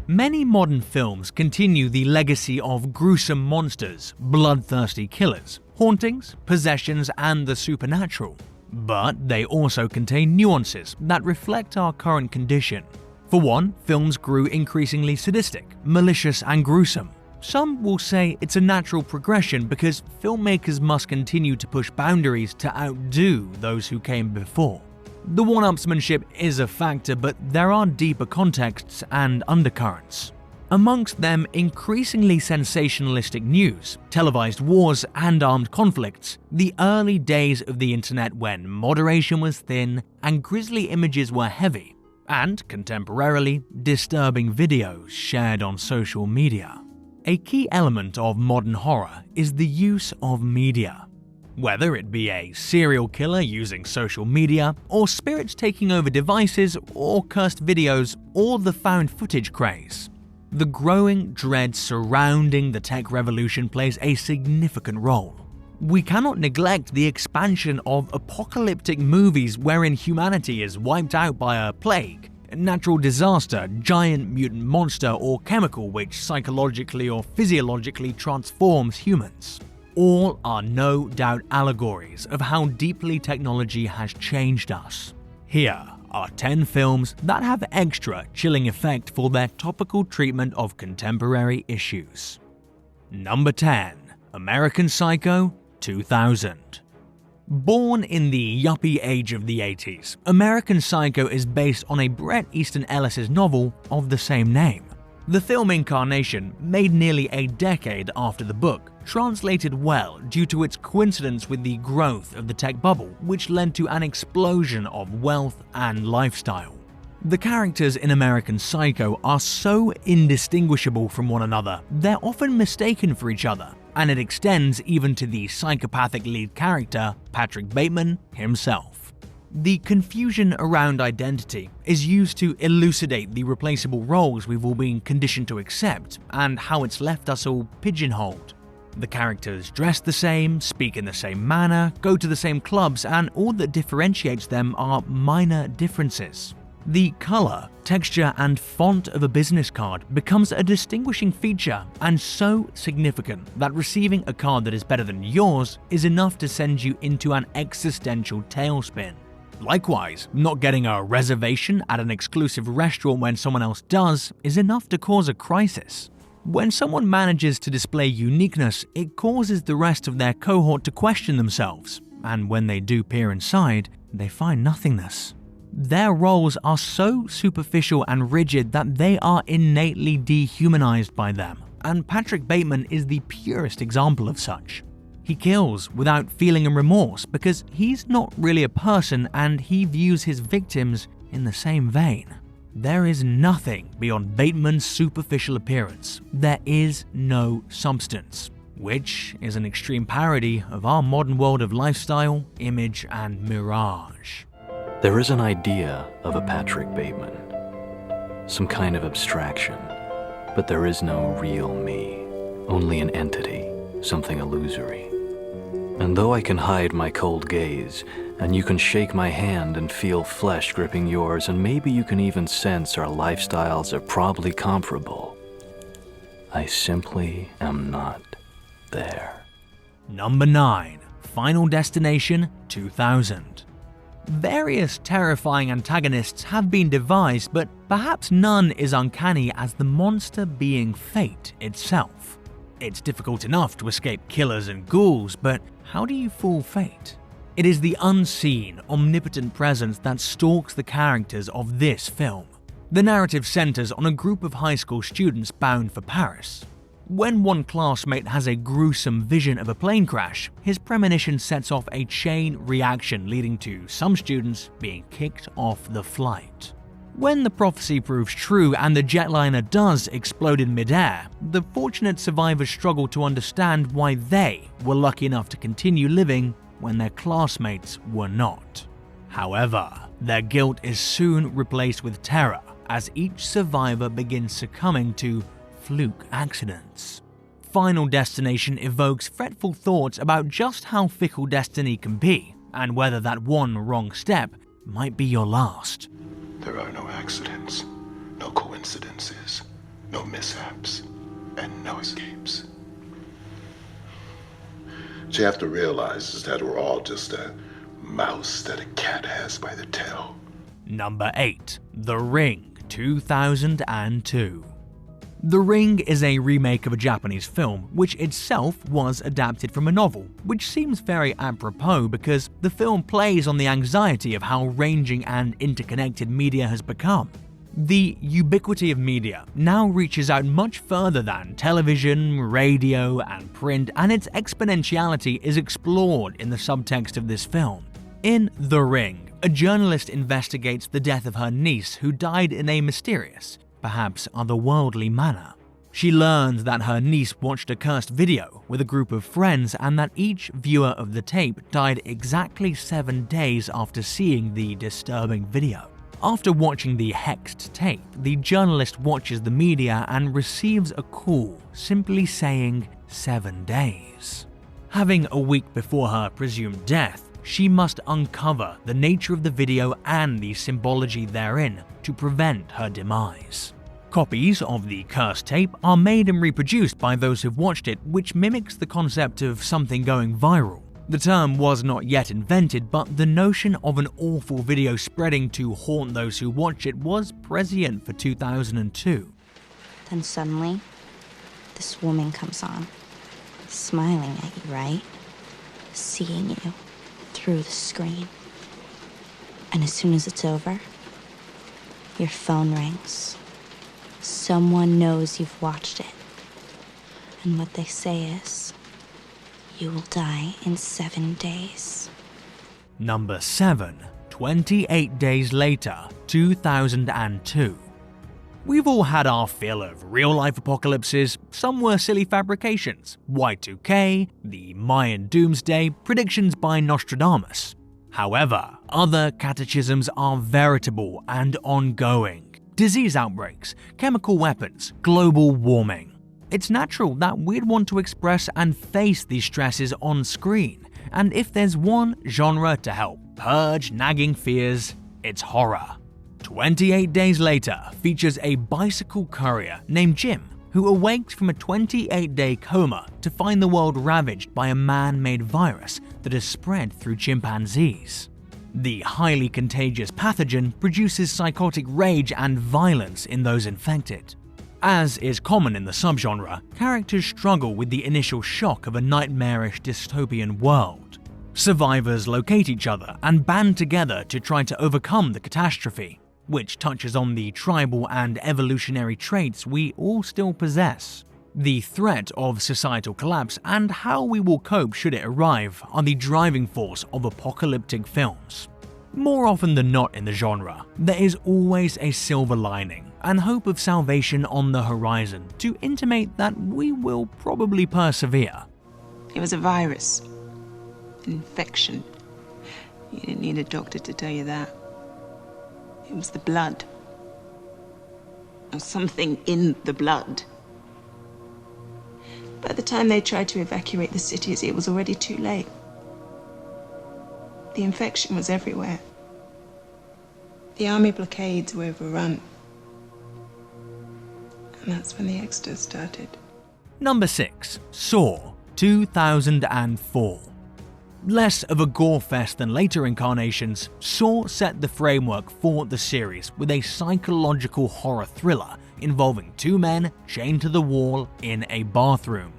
Many modern films continue the legacy of gruesome monsters, bloodthirsty killers, hauntings, possessions, and the supernatural. But they also contain nuances that reflect our current condition. For one, films grew increasingly sadistic, malicious, and gruesome. Some will say it's a natural progression because filmmakers must continue to push boundaries to outdo those who came before. The one-upsmanship is a factor, but there are deeper contexts and undercurrents. Amongst them, increasingly sensationalistic news, televised wars, and armed conflicts, the early days of the internet when moderation was thin and grisly images were heavy, and, contemporarily, disturbing videos shared on social media. A key element of modern horror is the use of media. Whether it be a serial killer using social media, or spirits taking over devices, or cursed videos, or the found footage craze. The growing dread surrounding the tech revolution plays a significant role. We cannot neglect the expansion of apocalyptic movies wherein humanity is wiped out by a plague, natural disaster, giant mutant monster, or chemical which psychologically or physiologically transforms humans. All are no doubt allegories of how deeply technology has changed us. Here are 10 films that have extra chilling effect for their topical treatment of contemporary issues. Number 10. American Psycho 2000. Born in the yuppie age of the 80s, American Psycho is based on a Bret Easton Ellis's novel of the same name. The film incarnation, made nearly a decade after the book, translated well due to its coincidence with the growth of the tech bubble, which led to an explosion of wealth and lifestyle. The characters in American Psycho are so indistinguishable from one another, they're often mistaken for each other, and it extends even to the psychopathic lead character, Patrick Bateman, himself. The confusion around identity is used to elucidate the replaceable roles we've all been conditioned to accept and how it's left us all pigeonholed. The characters dress the same, speak in the same manner, go to the same clubs, and all that differentiates them are minor differences. The color, texture, and font of a business card becomes a distinguishing feature and so significant that receiving a card that is better than yours is enough to send you into an existential tailspin. Likewise, not getting a reservation at an exclusive restaurant when someone else does is enough to cause a crisis. When someone manages to display uniqueness, it causes the rest of their cohort to question themselves, and when they do peer inside, they find nothingness. Their roles are so superficial and rigid that they are innately dehumanized by them, and Patrick Bateman is the purest example of such. He kills without feeling remorse because he's not really a person and he views his victims in the same vein. There is nothing beyond Bateman's superficial appearance. There is no substance, which is an extreme parody of our modern world of lifestyle, image, and mirage. There is an idea of a Patrick Bateman, some kind of abstraction, but there is no real me, only an entity, something illusory. And though I can hide my cold gaze, and you can shake my hand and feel flesh gripping yours, and maybe you can even sense our lifestyles are probably comparable, I simply am not there. Number 9. Final Destination 2000. Various terrifying antagonists have been devised, but perhaps none is uncanny as the monster being fate itself. It's difficult enough to escape killers and ghouls, but how do you fool fate? It is the unseen, omnipotent presence that stalks the characters of this film. The narrative centers on a group of high school students bound for Paris. When one classmate has a gruesome vision of a plane crash, his premonition sets off a chain reaction leading to some students being kicked off the flight. When the prophecy proves true and the jetliner does explode in midair, the fortunate survivors struggle to understand why they were lucky enough to continue living when their classmates were not. However, their guilt is soon replaced with terror as each survivor begins succumbing to fluke accidents. Final Destination evokes fretful thoughts about just how fickle destiny can be and whether that one wrong step might be your last. There are no accidents, no coincidences, no mishaps, and no escapes. What you have to realize is that we're all just a mouse that a cat has by the tail. Number 8. The Ring, 2002. The Ring is a remake of a Japanese film, which itself was adapted from a novel, which seems very apropos because the film plays on the anxiety of how ranging and interconnected media has become. The ubiquity of media now reaches out much further than television, radio, and print, and its exponentiality is explored in the subtext of this film. In The Ring, a journalist investigates the death of her niece who died in a mysterious, perhaps otherworldly manner. She learns that her niece watched a cursed video with a group of friends and that each viewer of the tape died exactly 7 days after seeing the disturbing video. After watching the hexed tape, the journalist watches the media and receives a call simply saying 7 days. Having a week before her presumed death, she must uncover the nature of the video and the symbology therein to prevent her demise. Copies of the cursed tape are made and reproduced by those who've watched it, which mimics the concept of something going viral. The term was not yet invented, but the notion of an awful video spreading to haunt those who watch it was prescient for 2002. Then suddenly, this woman comes on, smiling at you, right? Seeing you through the screen. And as soon as it's over, your phone rings. Someone knows you've watched it. And what they say is, you will die in 7 days. Number 7. 28 Days Later, 2002. We've all had our fill of real-life apocalypses. Some were silly fabrications, Y2K, the Mayan doomsday, predictions by Nostradamus. However, other cataclysms are veritable and ongoing. Disease outbreaks, chemical weapons, global warming. It's natural that we'd want to express and face these stresses on screen, and if there's one genre to help purge nagging fears, it's horror. 28 Days Later features a bicycle courier named Jim who awakes from a 28-day coma to find the world ravaged by a man-made virus that has spread through chimpanzees. The highly contagious pathogen produces psychotic rage and violence in those infected. As is common in the subgenre, characters struggle with the initial shock of a nightmarish dystopian world. Survivors locate each other and band together to try to overcome the catastrophe, which touches on the tribal and evolutionary traits we all still possess. The threat of societal collapse and how we will cope should it arrive are the driving force of apocalyptic films. More often than not in the genre, there is always a silver lining and hope of salvation on the horizon to intimate that we will probably persevere. It was a virus, an infection. You didn't need a doctor to tell you that. It was the blood. Or something in the blood. By the time they tried to evacuate the cities, it was already too late. The infection was everywhere. The army blockades were overrun. And that's when the exodus started. Number 6. Saw, 2004. Less of a gore fest than later incarnations, Saw set the framework for the series with a psychological horror thriller involving 2 men chained to the wall in a bathroom.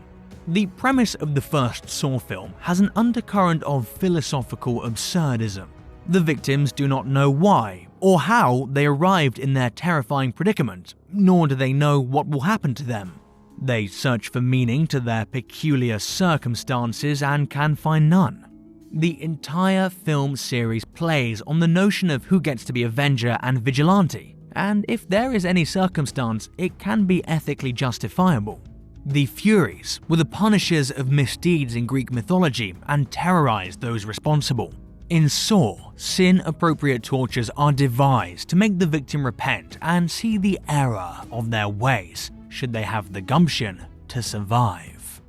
The premise of the first Saw film has an undercurrent of philosophical absurdism. The victims do not know why or how they arrived in their terrifying predicament, nor do they know what will happen to them. They search for meaning to their peculiar circumstances and can find none. The entire film series plays on the notion of who gets to be Avenger and Vigilante, and if there is any circumstance, it can be ethically justifiable. The Furies were the punishers of misdeeds in Greek mythology and terrorized those responsible. In Saw, sin-appropriate tortures are devised to make the victim repent and see the error of their ways, should they have the gumption to survive.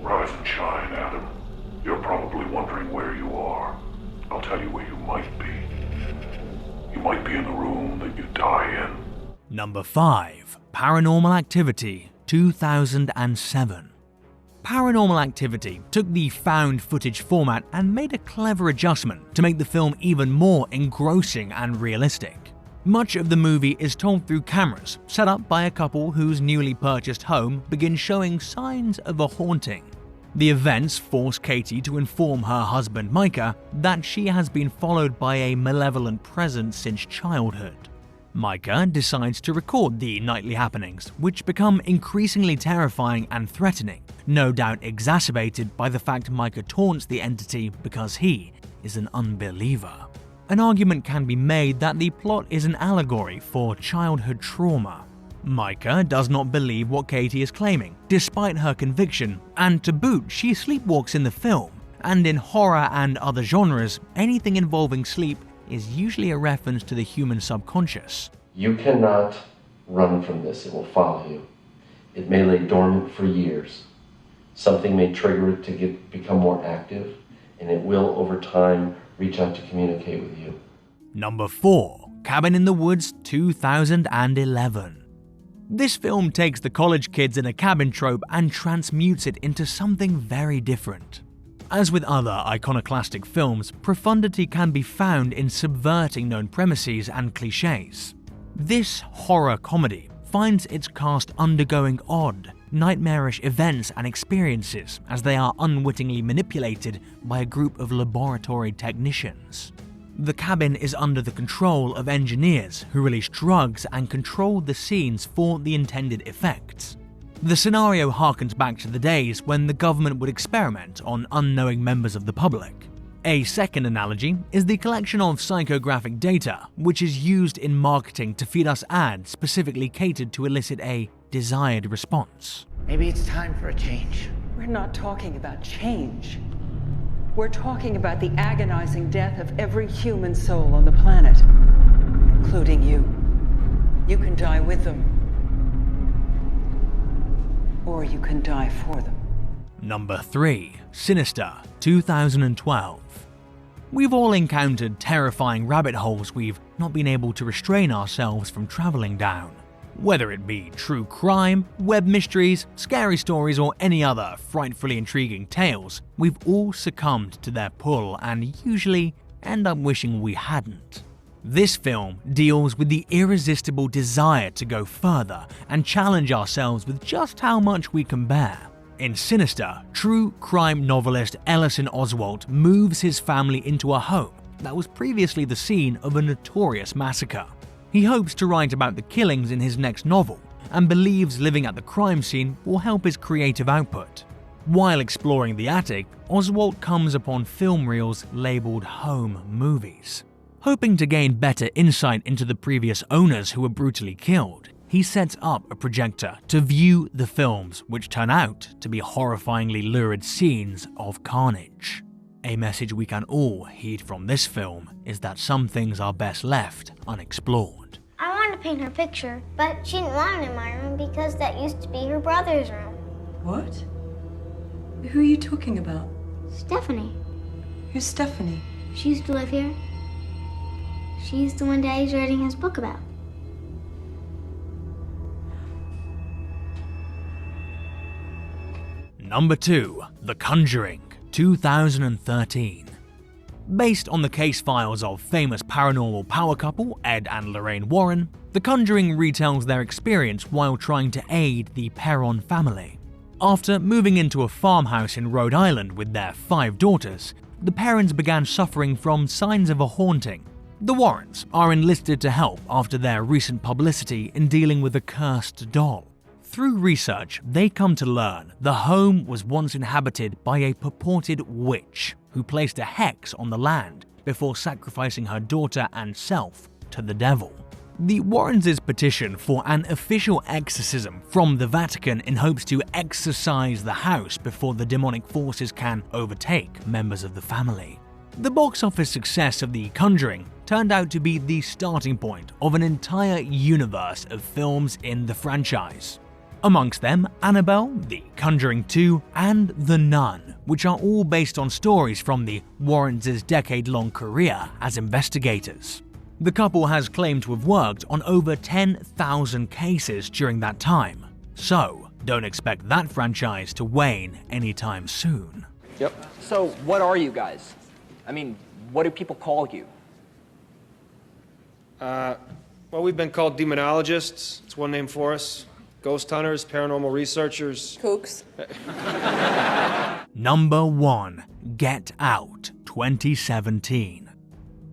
Rise and shine, Adam. You're probably wondering where you are. I'll tell you where you might be. You might be in the room that you die in. Number 5. Paranormal Activity 2007. Paranormal Activity took the found footage format and made a clever adjustment to make the film even more engrossing and realistic. Much of the movie is told through cameras set up by a couple whose newly purchased home begins showing signs of a haunting. The events force Katie to inform her husband Micah that she has been followed by a malevolent presence since childhood. Micah decides to record the nightly happenings, which become increasingly terrifying and threatening, no doubt exacerbated by the fact Micah taunts the entity because he is an unbeliever. An argument can be made that the plot is an allegory for childhood trauma. Micah does not believe what Katie is claiming, despite her conviction, and to boot, she sleepwalks in the film. And in horror and other genres, anything involving sleep is usually a reference to the human subconscious. You cannot run from this. It will follow you. It may lay dormant for years. Something may trigger it to become more active, and it will, over time, reach out to communicate with you. Number 4. Cabin in the Woods 2011. This film takes the college kids in a cabin trope and transmutes it into something very different. As with other iconoclastic films, profundity can be found in subverting known premises and cliches. This horror comedy finds its cast undergoing odd, nightmarish events and experiences as they are unwittingly manipulated by a group of laboratory technicians. The cabin is under the control of engineers who release drugs and control the scenes for the intended effects. The scenario harkens back to the days when the government would experiment on unknowing members of the public. A second analogy is the collection of psychographic data, which is used in marketing to feed us ads specifically catered to elicit a desired response. Maybe it's time for a change. We're not talking about change. We're talking about the agonizing death of every human soul on the planet, including you. You can die with them, or you can die for them. Number 3. Sinister 2012. We've all encountered terrifying rabbit holes we've not been able to restrain ourselves from traveling down. Whether it be true crime, web mysteries, scary stories, or any other frightfully intriguing tales, we've all succumbed to their pull and usually end up wishing we hadn't. This film deals with the irresistible desire to go further and challenge ourselves with just how much we can bear. In Sinister, true crime novelist Ellison Oswalt moves his family into a home that was previously the scene of a notorious massacre. He hopes to write about the killings in his next novel and believes living at the crime scene will help his creative output. While exploring the attic, Oswalt comes upon film reels labeled home movies. Hoping to gain better insight into the previous owners who were brutally killed, he sets up a projector to view the films, which turn out to be horrifyingly lurid scenes of carnage. A message we can all heed from this film is that some things are best left unexplored. I wanted to paint her picture, but she didn't want it in my room because that used to be her brother's room. What? Who are you talking about? Stephanie. Who's Stephanie? She used to live here. She's the one Daddy's writing his book about. Number 2. The Conjuring 2013. Based on the case files of famous paranormal power couple Ed and Lorraine Warren, The Conjuring retells their experience while trying to aid the Perron family. After moving into a farmhouse in Rhode Island with their 5 daughters, the parents began suffering from signs of a haunting. The Warrens are enlisted to help after their recent publicity in dealing with a cursed doll. Through research, they come to learn the home was once inhabited by a purported witch who placed a hex on the land before sacrificing her daughter and self to the devil. The Warrens' petition for an official exorcism from the Vatican in hopes to exorcise the house before the demonic forces can overtake members of the family. The box office success of The Conjuring turned out to be the starting point of an entire universe of films in the franchise. Amongst them, Annabelle, The Conjuring 2, and The Nun, which are all based on stories from the Warrens' decade-long career as investigators. The couple has claimed to have worked on over 10,000 cases during that time, so don't expect that franchise to wane anytime soon. Yep. So, what are you guys? I mean, what do people call you? Well, we've been called demonologists. It's one name for us. Ghost hunters, paranormal researchers. Kooks. Number 1. Get Out, 2017.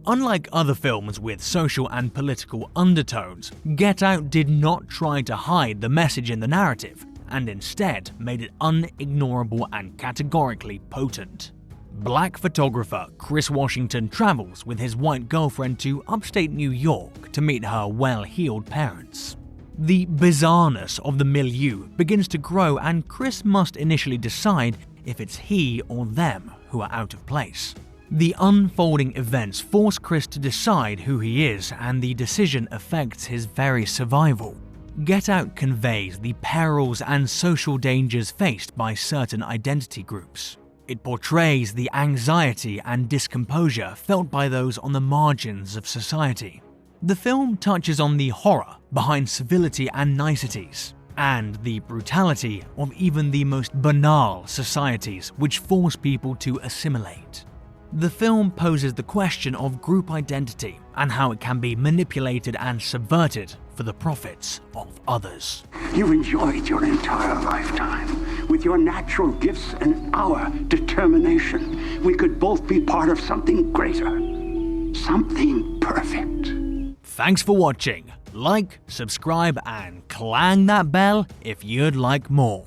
Unlike other films with social and political undertones, Get Out did not try to hide the message in the narrative, and instead made it unignorable and categorically potent. Black photographer Chris Washington travels with his white girlfriend to upstate New York to meet her well-heeled parents. The bizarreness of the milieu begins to grow, and Chris must initially decide if it's he or them who are out of place. The unfolding events force Chris to decide who he is, and the decision affects his very survival. Get Out conveys the perils and social dangers faced by certain identity groups. It portrays the anxiety and discomposure felt by those on the margins of society. The film touches on the horror behind civility and niceties, and the brutality of even the most banal societies which force people to assimilate. The film poses the question of group identity and how it can be manipulated and subverted for the profits of others. You've enjoyed your entire lifetime. With your natural gifts and our determination, we could both be part of something greater, something perfect. Thanks for watching. Like, subscribe, and clang that bell if you'd like more.